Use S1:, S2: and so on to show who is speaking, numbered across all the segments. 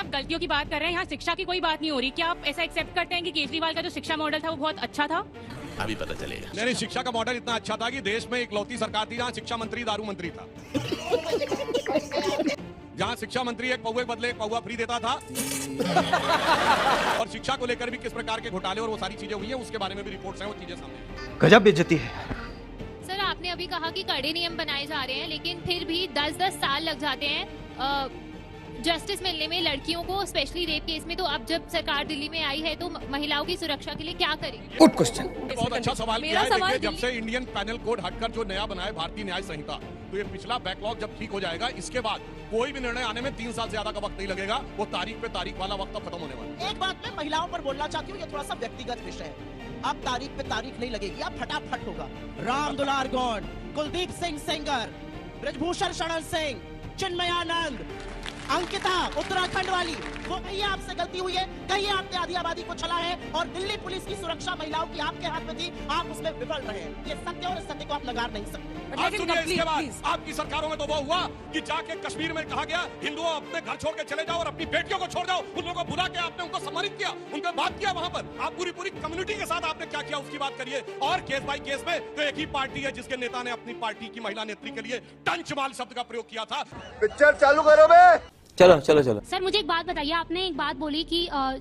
S1: सब गलतियों की बात कर रहे हैं, यहाँ शिक्षा की कोई बात नहीं हो रही। क्या आप ऐसा एक्सेप्ट करते हैं कि केजरीवाल का जो शिक्षा मॉडल था वो बहुत अच्छा था?
S2: अभी पता चलेगा।
S3: नहीं, शिक्षा का मॉडल इतना अच्छा था कि देश में इकलौती सरकार थी जहाँ शिक्षा मंत्री दारू मंत्री था। जहाँ शिक्षा मंत्री एक पौवे बदले एक पौवा फ्री देता था। और शिक्षा को लेकर भी किस प्रकार के घोटाले और वो सारी चीजें हुई हैं, उसके बारे में भी रिपोर्ट्स हैं, वो चीजें सामने।
S4: गजब बेइज्जती है।
S5: सर, आपने अभी कहा कि कड़े नियम बनाए जा रहे हैं, लेकिन फिर भी 10-10 साल लग जाते हैं जस्टिस मिलने में लड़कियों को, स्पेशली रेप केस में। तो अब जब सरकार दिल्ली में आई है तो महिलाओं की सुरक्षा के लिए क्या करेगी?
S4: Good question.
S3: बहुत अच्छा सवाल किया है। देखिए, जब से इंडियन पैनल कोड हटकर जो नया बना है भारतीय न्याय संहिता, तो ये पिछला बैकलॉग जब ठीक हो जाएगा, इसके बाद कोई भी निर्णय आने में 3 साल से ज्यादा का वक्त नहीं लगेगा। वो तारीख पे तारीख वाला वक्त अब खत्म होने वाला है।
S6: एक बात मैं महिलाओं पर बोलना चाहती हूँ, ये थोड़ा सा व्यक्तिगत विषय है। अब तारीख पे तारीख नहीं लगेगी, अब फटाफट होगा। राम दुलार गौंड, कुलदीप सिंह सेंगर, ब्रजभूषण शरण सिंह, चिन्मयानंद, अंकिता उत्तराखंड वाली, वो कहीं आपसे गलती हुई है, कहीं आपने आधी आबादी को छला है और दिल्ली पुलिस की सुरक्षा महिलाओं की आपके हाथ में थी, आप उसमें विफल रहे हैं। ये सत्य और इस सत्य को आप नकार नहीं सकते।
S3: आज सुनिए, इसके बाद आपकी सरकारों में तो वो हुआ कि जाके कश्मीर में कहा गया हिंदुओं अपने घर छोड़ के चले जाओ और अपनी बेटियों को छोड़ जाओ। उन लोगों को बुला के आपने उनको सम्मानित किया, उनका बात किया वहां पर। आप पूरी कम्युनिटी के साथ आपने क्या किया उसकी बात करिए। और केस बाय केस में तो एक ही पार्टी है जिसके नेता ने अपनी पार्टी की महिला नेत्री के लिए टंचमाल शब्द का प्रयोग किया था।
S2: पिक्चर चालू करो बे। चलो चलो चलो।
S7: सर, मुझे एक बात बताइए, आपने एक बात बोली कि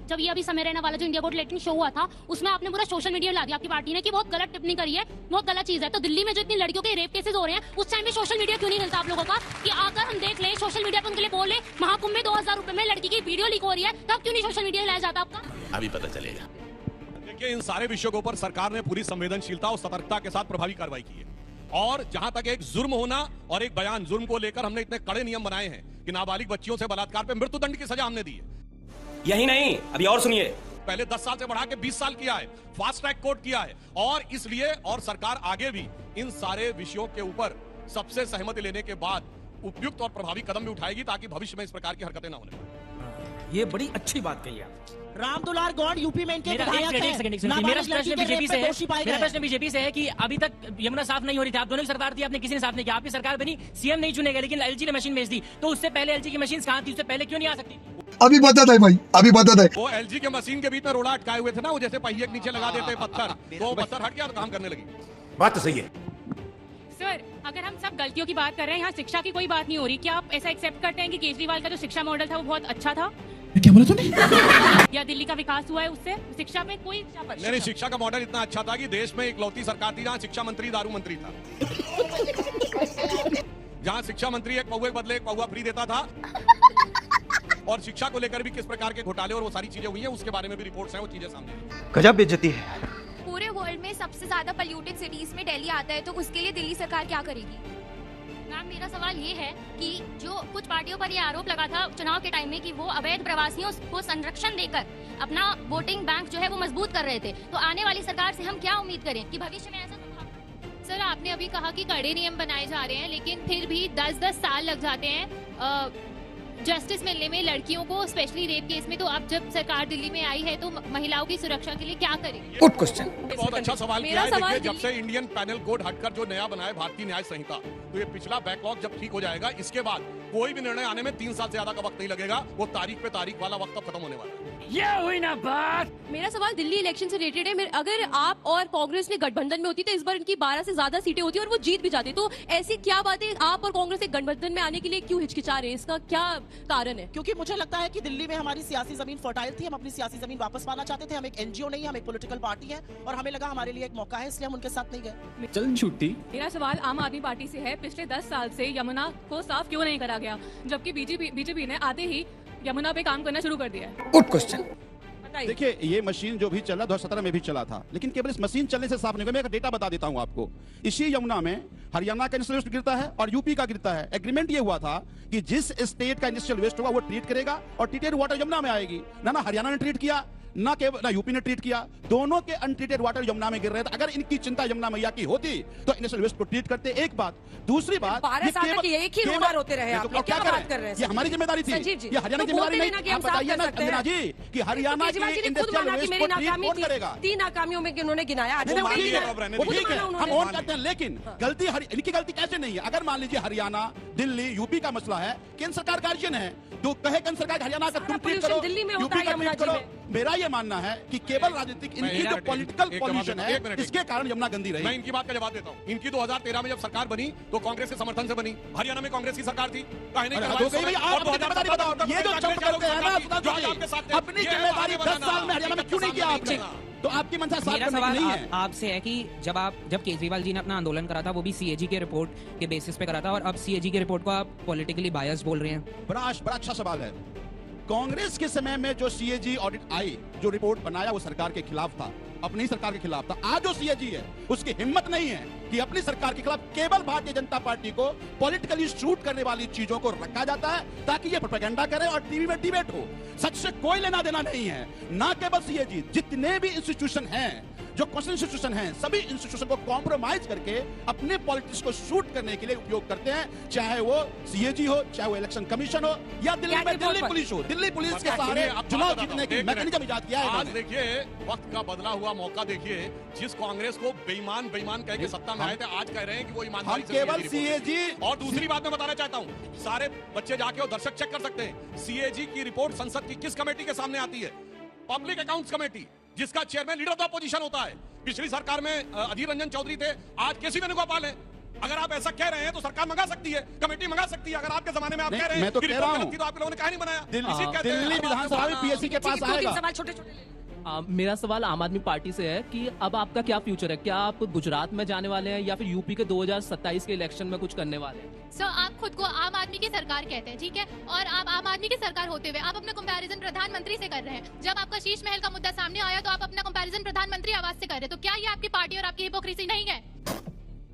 S7: जब ये अभी समय रहने वाला जो इंडिया गोट लेटिंग शो हुआ था, उसमें आपने पूरा सोशल मीडिया ला दिया आपकी पार्टी ने कि बहुत गलत टिप्पणी करी है, बहुत गलत चीज है। तो दिल्ली में जो इतनी लड़कियों के रेप केसेस हो रहे हैं, उस टाइम में सोशल मीडिया क्यों नहीं मिलता आप लोगों का कि आकर हम देख लें, सोशल मीडिया पे उनके लिए बोले। महाकुंभ में 2000 रुपए में लड़की की वीडियो लीक हो रही है, तब क्यों नहीं सोशल मीडिया लाया जाता आपका?
S2: अभी पता चलेगा।
S3: देखिए, इन सारे विषयों के ऊपर सरकार ने पूरी संवेदनशीलता और सतर्कता के साथ प्रभावी कार्रवाई की है। और जहां तक एक जुर्म होना और एक बयान, जुर्म को लेकर हमने इतने कड़े नियम बनाए हैं कि नाबालिग बच्चियों से बलात्कार पे मृत्युदंड की सजा हमने दी है।
S8: यही नहीं, अभी और सुनिए,
S3: पहले 10 साल से बढ़ा के 20 साल किया है, फास्ट ट्रैक कोर्ट किया है। और इसलिए और सरकार आगे भी इन सारे विषयों के ऊपर सबसे सहमति लेने के बाद उपयुक्त और प्रभावी कदम भी उठाएगी ताकि भविष्य में इस प्रकार की हरकतें न होने पाए।
S8: ये बड़ी अच्छी बात कही आप।
S6: राम दुलार गौंड यूपी में इनके
S8: मेरा प्रश्न बीजेपी से है कि अभी तक यमुना साफ नहीं हो रही थी, आप दोनों की सरकार थी, आपने किसी ने साफ नहीं किया। आपकी सरकार बनी, सीएम नहीं चुने गए, लेकिन एलजी ने मशीन भेज दी। तो उससे पहले एलजी की मशीन कहाँ थी? उससे पहले क्यों नहीं आ सकती?
S4: अभी बता दे भाई, अभी बता दे।
S3: वो एलजी के मशीन के बीच में रोड़ा अटकाए हुए थे ना, वो जैसे पहिए के नीचे लगा देते पत्थर, तो पत्थर हट गया तो काम करने लगी।
S8: बात तो सही है
S1: सर, अगर हम सब गलतियों की बात कर रहे हैं, यहाँ शिक्षा की कोई बात नहीं हो रही। क्या आप ऐसा एक्सेप्ट करते हैं कि केजरीवाल का जो शिक्षा मॉडल था वो बहुत अच्छा था?
S4: क्या बोला तूने?
S1: या दिल्ली का विकास हुआ है उससे? शिक्षा में कोई
S3: नहीं, शिक्षा का मॉडल इतना अच्छा था कि देश में इकलौती सरकार थी जहाँ शिक्षा मंत्री दारू मंत्री था। जहाँ शिक्षा मंत्री एक पौवे बदले एक पौवा फ्री देता था। और शिक्षा को लेकर भी किस प्रकार के घोटाले और वो सारी चीजें हुई हैं, उसके बारे में भी रिपोर्ट्स हैं, वो चीजें सामने।
S4: गजब बेइज्जती है।
S5: पूरे वर्ल्ड में सबसे ज्यादा पॉल्यूटेड सिटीज में दिल्ली आता है, तो उसके लिए दिल्ली सरकार क्या करेगी?
S7: मैम, मेरा सवाल ये है कि जो कुछ पार्टियों पर ये आरोप लगा था चुनाव के टाइम में कि वो अवैध प्रवासियों को संरक्षण देकर अपना वोटिंग बैंक जो है वो मजबूत कर रहे थे, तो आने वाली सरकार से हम क्या उम्मीद करें कि भविष्य में ऐसा?
S5: सर, आपने अभी कहा कि कड़े नियम बनाए जा रहे हैं, लेकिन फिर भी 10-10 साल लग जाते हैं जस्टिस मिलने में लड़कियों को, स्पेशली रेप केस में। तो अब जब सरकार दिल्ली में आई है तो महिलाओं की सुरक्षा के लिए क्या करेगी?
S4: Good question.
S3: बहुत अच्छा सवाल किया है। देखिए, जब से इंडियन पैनल कोड हटकर जो नया बना है भारतीय न्याय संहिता, तो ये पिछला बैकलॉग जब ठीक हो जाएगा, इसके बाद कोई भी निर्णय आने में 3 साल से ज्यादा का वक्त नहीं लगेगा। वो तारीख पे तारीख वाला वक्त अब खत्म होने वाला है।
S8: ये हुई ना बात।
S9: मेरा सवाल दिल्ली इलेक्शन से रिलेटेड है। अगर आप और कांग्रेस ने गठबंधन में होती तो इस बार इनकी 12 से ज्यादा सीटें होती और वो जीत भी जाती। तो ऐसी क्या बात है, आप और कांग्रेस एक गठबंधन में आने के लिए क्यों हिचकिचा रहे हैं? इसका क्या कारण है?
S6: क्योंकि मुझे लगता है कि दिल्ली में हमारी सियासी जमीन फर्टाइल थी, हम अपनी सियासी जमीन वापस पाना चाहते थे। हम एक एनजीओ नहीं, हम एक पॉलिटिकल पार्टी है और हमें लगा हमारे लिए एक मौका है, इसलिए हम उनके साथ नहीं गए।
S8: चल छुट्टी।
S9: मेरा सवाल आम आदमी पार्टी से है, पिछले 10 साल से यमुना को साफ क्यों नहीं करा गया, जबकि बीजेपी ने आते ही यमुना पे काम करना शुरू कर दिया है?
S4: Good question.
S10: देखिए, ये मशीन जो भी चला 2017 में भी चला था, लेकिन केवल इस मशीन चलने से साफ नहीं होगा। मैं एक डेटा बता देता हूं आपको। इसी यमुना में हरियाणा का इंडस्ट्रियल वेस्ट गिरता है और यूपी का गिरता है। एग्रीमेंट ये हुआ था कि जिस स्टेट का इंडस्ट्रियल वेस्ट होगा वो ट्रीट करेगा और ट्रीटेड वाटर यमुना में आएगी। ना हरियाणा ने ट्रीट किया, ना यूपी ने ट्रीट किया, दोनों के अनट्रीटेड वाटर यमुना में गिर रहे थे। अगर इनकी चिंता यमुना मैया की होती तो इंडस्ट्रियल वेस्ट को ट्रीट करते। एक बात। दूसरी बात,
S9: 12 साल तक एक ही रूलर होते रहे आप लोग, क्या बात कर रहे हैं?
S10: ये हमारी जिम्मेदारी थी, ये हरियाणा की जिम्मेदारी नहीं। आप बताइए ना अंजना जी कि हरियाणा की
S9: शिवराज जी ने खुद माना कि मेरी नाकामी थी, 3 नाकामियों में उन्होंने गिनाया। आज
S10: ठीक है,
S9: उन्होंने
S10: हम ऑन करते हैं, लेकिन गलती इनकी गलती कैसे नहीं है? अगर मान लीजिए हरियाणा, दिल्ली, यूपी का मसला है, केंद्र सरकार गार्जियन है, तो कहे केंद्र सरकार हरियाणा का तुम ट्रीट करो,
S9: दिल्ली में होता
S10: यूपी
S9: है
S10: का
S9: यमुना
S10: ट्रीट
S9: जी
S10: करो।
S9: में।
S10: मेरा ये मानना है कि केवल राजनीतिक इनकी जो पॉलिटिकल पॉल्यूशन है, इसके कारण यमुना गंदी रही।
S3: मैं इनकी बात का जवाब देता हूँ। इनकी 2013 में जब सरकार बनी तो कांग्रेस के समर्थन से बनी। हरियाणा में कांग्रेस की सरकार थी, काहे नहीं करवाई?
S10: ये जो चुप करते हैं ना, अपनी जिम्मेदारी 10 साल में हरियाणा में क्यों नहीं किया आपने? तो आपकी मंशा साफ
S11: मेरा
S10: करने की
S11: सवाल
S10: नहीं है।
S11: आपसे है कि जब केजरीवाल जी ने अपना आंदोलन करा था, वो भी सीएजी के रिपोर्ट के बेसिस पे करा था, और अब सीएजी की रिपोर्ट को आप पॉलिटिकली बायस बोल रहे हैं।
S10: बड़ा अच्छा सवाल है। कांग्रेस के समय में जो सीएजी ऑडिट आई, जो रिपोर्ट बनाया, वो सरकार के खिलाफ था, अपनी सरकार के खिलाफ था। आज जो सीएजी है, उसकी हिम्मत नहीं है कि अपनी सरकार के खिलाफ केवल भारतीय जनता पार्टी को पॉलिटिकली शूट करने वाली चीजों को रखा जाता है ताकि ये प्रोपेगेंडा करे और टीवी में डिबेट हो। सच से कोई लेना देना नहीं है। ना केवल सीएजी, जितने भी इंस्टीट्यूशन हैं, जो क्वेश्चन इंस्टीट्यूशन हैं, सभी इंस्टीट्यूशन को कॉम्प्रोमाइज करके अपने पॉलिटिक्स को शूट करने के लिए उपयोग करते हैं, चाहे वो सीएजी हो, चाहे वो इलेक्शन कमीशन हो, या दिल्ली में दिल्ली पुलिस हो। दिल्ली पुलिस के सहारे चुनाव जीतने की मैकेनिज्म इजाद किया है।
S3: आज देखिए वक्त का बदला हुआ मौका देखिए, जिस कांग्रेस को बेईमान कह के सत्ता में आए थे, आज कह रहे हैं कि वो ईमानदारी से
S10: केवल सीएजी।
S3: और दूसरी बात मैं बताना चाहता हूँ, सारे बच्चे जाके और दर्शक चेक कर सकते हैं, सीएजी की रिपोर्ट संसद की किस कमेटी के सामने आती है? पब्लिक अकाउंट्स कमेटी, जिसका chairman leader of the opposition होता है। पिछली सरकार में अधीर रंजन चौधरी थे, आज केसी वेणुगोपाल है। अगर आप ऐसा कह रहे हैं तो सरकार मंगा सकती है, कमेटी मंगा सकती है। अगर आपके जमाने में आप कह रहे हैं
S10: मैं तो
S3: कि
S10: कह रहा हूं,
S3: तो आप लोगों ने कहा नहीं बनाया।
S10: दिल्ली विधानसभा में पीएससी के पास आएगा।
S9: सवाल छोटे-छोटे
S12: मेरा सवाल आम आदमी पार्टी से है कि अब आपका क्या फ्यूचर है? क्या आप गुजरात में जाने वाले हैं या फिर यूपी के 2027 के इलेक्शन में कुछ करने वाले हैं?
S5: सो आप खुद को आम आदमी की सरकार कहते हैं, ठीक है, और आप आम आदमी की सरकार होते हुए आप अपना कंपैरिजन प्रधानमंत्री से कर रहे हैं। जब आपका शीश महल का मुद्दा सामने आया तो आप अपना कंपैरिजन प्रधानमंत्री आवास से कर रहे हैं। तो क्या ये आपकी पार्टी और आपकी हिपोक्रेसी नहीं है?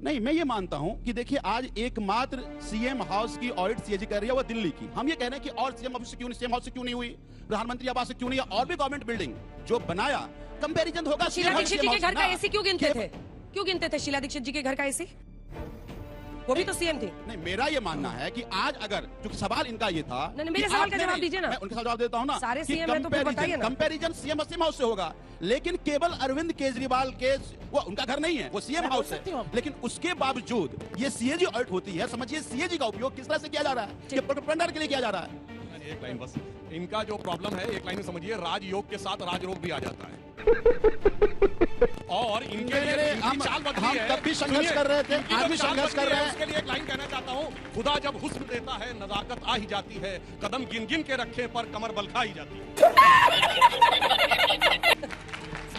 S10: नहीं, मैं ये मानता हूं कि देखिए, आज एकमात्र सीएम हाउस की ऑडिट सीएजी कर रही है, वो दिल्ली की। हम ये कह रहे हैं कि और सीएम हाउस से क्यों नहीं हुई, प्रधानमंत्री आवास से क्यों नहीं, और भी गवर्नमेंट बिल्डिंग जो बनाया, कंपैरिजन होगा।
S9: शीला दीक्षित जी के घर का एसी क्यों गिनते थे? क्यों गिनते थे शीला दीक्षित जी के घर का एसी? वो भी तो सीएम थे।
S10: नहीं, मेरा ये मानना है कि आज अगर, जो सवाल इनका ये था,
S9: नहीं, मेरे सवाल का जवाब दीजिए ना।
S10: मैं उनका जवाब देता हूं ना।
S9: सारे सीएम है तो फिर बताइए ना।
S10: कंपैरिजन सीएम हाउस से होगा, लेकिन केवल अरविंद केजरीवाल के, वो उनका घर नहीं है, वो सीएम हाउस है, लेकिन उसके बावजूद ये सीएजी ऑडिट होती है। समझिए सीएजी का उपयोग किस तरह से किया जा रहा है, ये प्रोपेगेंडा के लिए किया जा रहा है।
S3: एक लाइन बस, इनका जो प्रॉब्लम है, एक लाइन में समझिए, राजयोग के साथ राजरोग भी आ जाता है। और इनके लिए चाल बदली है।
S10: तब भी संघर्ष कर रहे थे, आज भी संघर्ष कर रहे हैं।
S3: उसके लिए एक लाइन कहना चाहता हूँ, खुदा जब हुस्न देता है नजाकत आ ही जाती है, कदम गिन गिन के रखे पर कमर बल खा ही जाती है।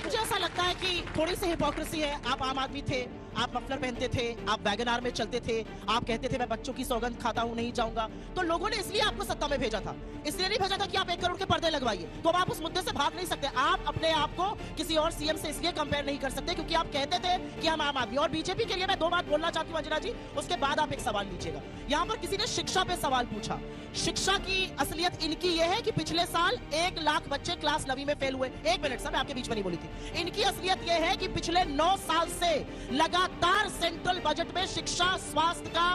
S6: मुझे ऐसा लगता है कि थोड़ी सी हिपोक्रेसी है। आप आम आदमी थे, आप मफलर पहनते थे, आप वैगनार में चलते थे, आप कहते थे मैं बच्चों की सौगंध खाता हूं, नहीं जाऊंगा। तो लोगों ने इसलिए आपको सत्ता में भेजा था, इसलिए नहीं भेजा था कि आप 1 करोड़ के पर्दे लगवाइए। तो अब आप उस मुद्दे से भाग नहीं सकते। आप अपने आप को किसी और सीएम से इसलिए कंपेयर नहीं कर सकते क्योंकि आप कहते थे कि हम आम आदमी। और बीजेपी के लिए मैं 2 बात बोलना चाहती हूँ अंजना जी, उसके बाद आप एक सवाल लीजिएगा। यहाँ पर किसी ने शिक्षा पे सवाल पूछा। शिक्षा की असलियत इनकी यह है कि पिछले साल 1 लाख बच्चे क्लास 9वीं में फेल हुए। 1 मिनट सर, मैं आपके बीच में नहीं बोली थी। इनकी असलियत यह है कि पिछले 9 साल से लगातार सेंट्रल बजट में शिक्षा, स्वास्थ्य का,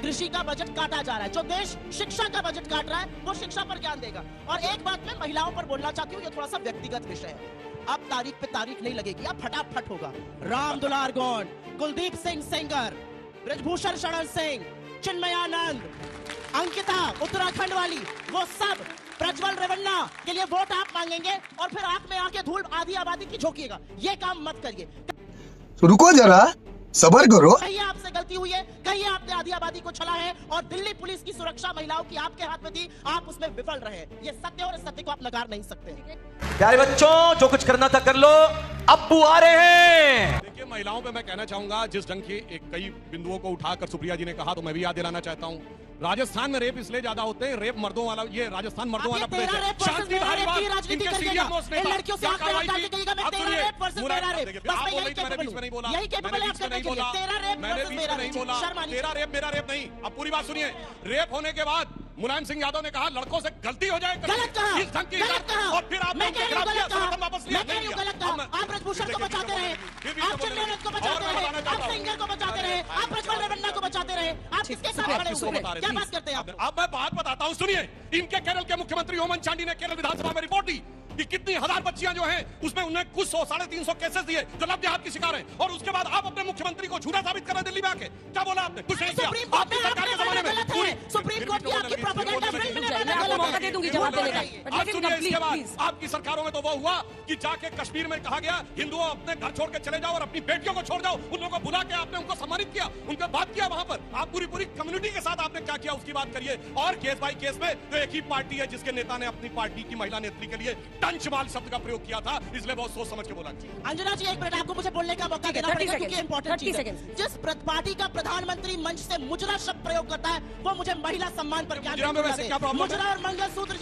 S6: कृषि का बजट काटा जा रहा है। जो देश शिक्षा का बजट काट रहा है वो शिक्षा पर ध्यान देगा। और एक बात मैं महिलाओं पर बोलना चाहती हूँ, ये थोड़ा सा व्यक्तिगत विषय है। अब तारीख पे तारीख नहीं लगेगी, अब फटाफट होगा। राम दुलार गौंड, कुलदीप सिंह सेंगर, ब्रजभूषण शरण सिंह, चिन्मयानंद, अंकिता उत्तराखंड वाली, वो सब प्रज्वल रेवन्ना के लिए वोट आप मांगेंगे और फिर आंख में आके धूल आधी आबादी की झोंकिएगा। ये काम मत करिए।
S4: रुको जरा, सबर करो।
S6: कहीं आपसे गलती हुई है, कहीं आपने आधी आबादी को छला है, और दिल्ली पुलिस की सुरक्षा महिलाओं की आपके हाथ में थी, आप उसमें विफल रहे। ये सत्य, और इस सत्य को आप नकार नहीं सकते।
S2: प्यारे बच्चों, जो कुछ करना था कर लो, अब्बू आ रहे हैं।
S3: देखिए, महिलाओं पे मैं कहना चाहूंगा, जिस ढंग के कई बिंदुओं को उठाकर सुप्रिया जी ने कहा, तो मैं भी याद दिलाना चाहता हूँ। राजस्थान में रेप इसलिए ज्यादा होते हैं, रेप मर्दों वाला, ये राजस्थान मर्दों वाला प्रदेश है। शांति धारी बात, इनके सीनियर मोस्ट नेता
S6: लड़कियों से
S3: क्या कार्रवाई की?
S6: आप सुनिए,
S3: आप बोल रही थी मैंने बीच में नहीं बोला, मैंने बीच में नहीं बोला, मैंने बीच में नहीं बोला। तेरा रेप मेरा रेप नहीं। अब पूरी बात सुनिए। रेप होने के बाद मुलायम सिंह यादव ने कहा लड़कों से गलती हो जाए,
S6: गलत कहा,
S3: इस ढंग की,
S6: गलत कहा।
S3: और फिर आपने
S6: मैं कह रही हूं गलत कहा, मैं कह रही हूं गलत कहा। आप ब्रजभूषण को बचाते रहे, आप चिन्मयानंद को बचाते रहे, आप सिंगर को बचाते रहे, आप प्रज्वल रेवन्ना को बचाते रहे। आप किसके साथ खड़े हुए? क्या बात करते हैं आप?
S3: अब मैं बात बताता हूं, सुनिए। इनके केरल के मुख्यमंत्री ओमन चांडी ने केरल विधानसभा में रिपोर्ट दी कि कितनी हजार बच्चियां जो हैं उसमें उन्हें कुछ 100-350 केसेस दिए जो लव जिहाद की शिकार हैं, और उसके बाद आप अपने मुख्यमंत्री को झूठा साबित कर रहे हैं दिल्ली में आके। क्या बोला आपने? कुछ नहीं किया। आपकी सरकार के जमाने में
S6: सुप्रीम कोर्ट की आपकी प्रोपेगेंडा फिल्म में
S9: मौका दे दूंगी जवाब देने का।
S3: आप सुनिए, इसके बाद आपकी सरकारों में तो वो हुआ कि जाके कश्मीर में कहा गया हिंदुओं अपने घर छोड़ के चले जाओ और अपनी बेटियों को छोड़ जाओ। उन लोगों को बुला के आपने उनको सम्मानित किया, उनका बात किया वहां पर। आप पूरी कम्युनिटी के साथ आपने क्या किया उसकी बात करिए। और केस बाई केस में तो एक ही पार्टी है जिसके नेता ने अपनी पार्टी की महिला नेत्री के लिए टंचमाल शब्द का प्रयोग किया था, इसलिए बहुत सोच समझ के बोला।
S6: अंजना जी, एक मिनट आपको मुझे बोलने का मौका देना पड़ेगा क्योंकि इंपॉर्टेंट चीज है। जिस पार्टी का प्रधानमंत्री मंच से मुजरा शब्द प्रयोग करता है वो मुझे महिला सम्मान पर क्या मुजरा और मंगलसूत्र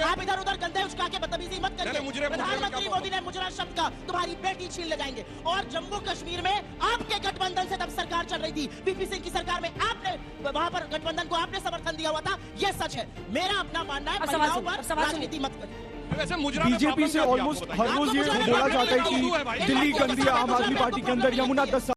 S6: आप इधर उधर गंदे उचका के बदतमीजी मत करिए। प्रधानमंत्री मोदी ने मुजरा शब्द का तुम्हारी बेटी छीन ले जाएंगे। और जम्मू कश्मीर में आपके गठबंधन से तब सरकार चल रही थी, वीपी सिंह की सरकार में आपने वहां पर गठबंधन को आपने समर्थन दिया हुआ था, ये सच है। मेरा अपना मानना है महिलाओं पर राजनीति मत करिए।
S13: बीजेपी से ऑलमोस्ट हर रोज ये बोला जाता है कि दिल्ली गंदी, आम आदमी पार्टी के अंदर यमुना 10